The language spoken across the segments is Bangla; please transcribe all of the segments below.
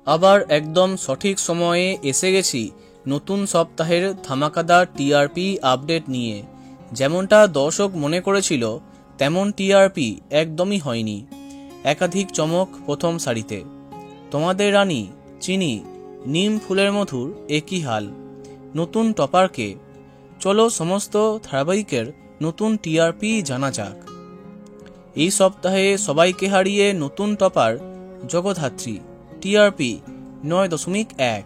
আবার একদম সঠিক সময়ে এসে গেছি নতুন সপ্তাহের ধামাকাদার টিআরপি আপডেট নিয়ে। যেমনটা দর্শক মনে করেছিল তেমন টিআরপি একদমই হয়নি। একাধিক চমক প্রথম সারিতে। তোমাদের রানী চিনি, নিম ফুলের মধুর একই হাল। নতুন টপারকে। চলো সমস্ত ধারাবাহিকের নতুন টিআরপি জানা যাক। এই সপ্তাহে সবাইকে হারিয়ে নতুন টপার জগদ্ধাত্রী, টিআরপি 9.1।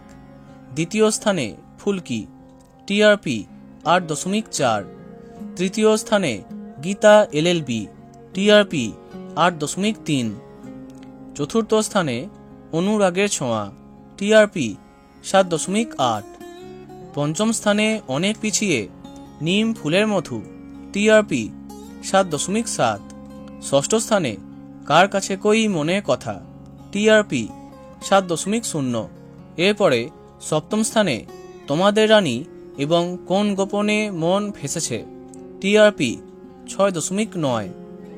দ্বিতীয় স্থানে ফুলকি, টিআরপি 8.4। তৃতীয় স্থানে গীতা এলএলবি, টিআরপি 8.3। চতুর্থ স্থানে অনুরাগের ছোঁয়া, টিআরপি 7.8। পঞ্চম স্থানে অনেক পিছিয়ে নিম ফুলের মধু, টিআরপি 7.7। ষষ্ঠ স্থানে কার কাছে কই মনে কথা, টিআরপি 7.0। এরপরে সপ্তম স্থানে তোমাদের রানী এবং কোন গোপনে মন ভেসেছে, টিআরপি 6.9।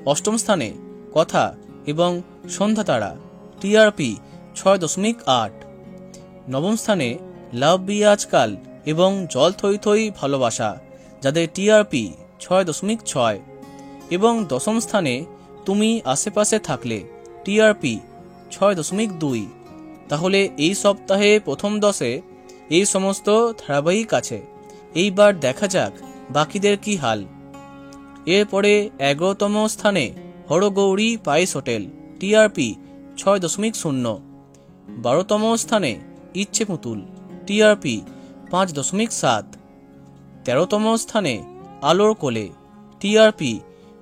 অষ্টম স্থানে কথা এবং সন্ধ্যা তারা, টিআরপি 6.8। নবম স্থানে লাভ বিয়ে আজকাল এবং জল থই থই ভালোবাসা, যাদের টিআরপি 6.6। এবং দশম স্থানে তুমি আশেপাশে থাকলে, টিআরপি 6.2। তাহলে এই সপ্তাহে প্রথম 10-এ এই সমস্ত ধারাবাহিক আছে। এইবার দেখা যাক বাকিদের কি হাল। এরপরে 11তম স্থানে হরগৌরী পাইস হোটেল, টিআরপি 6.0। 12তম স্থানে ইচ্ছে পুতুল, টিআরপি 5.7। 13তম স্থানে আলোর কোলে, টিআরপি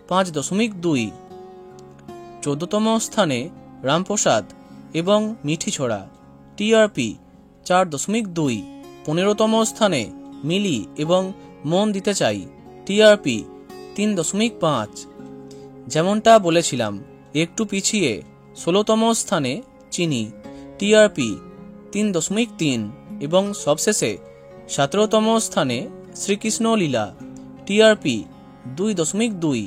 5.2। 14তম স্থানে রামপ্রসাদ এবং মিঠি ছোড়া, টিআরপি 4.2। 15তম স্থানে মিলি এবং মন দিতে চাই, টিআরপি 3.5। যেমনটা বলেছিলাম একটু পিছিয়ে 16তম স্থানে চিনি, টিআরপি 3.3। এবং সবশেষে 17তম স্থানে শ্রীকৃষ্ণ লীলা, টিআরপি 2.2।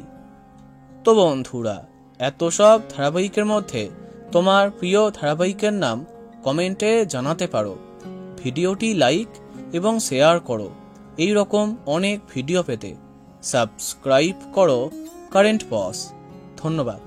তো বন্ধুরা, এত সব ধারাবাহিকের মধ্যে তোমার প্রিয় ধারাবাহিকের নাম কমেন্টে জানাতে পারো। ভিডিওটি লাইক এবং শেয়ার করো। এই রকম অনেক ভিডিও পেতে সাবস্ক্রাইব করো কারেন্ট বস। ধন্যবাদ।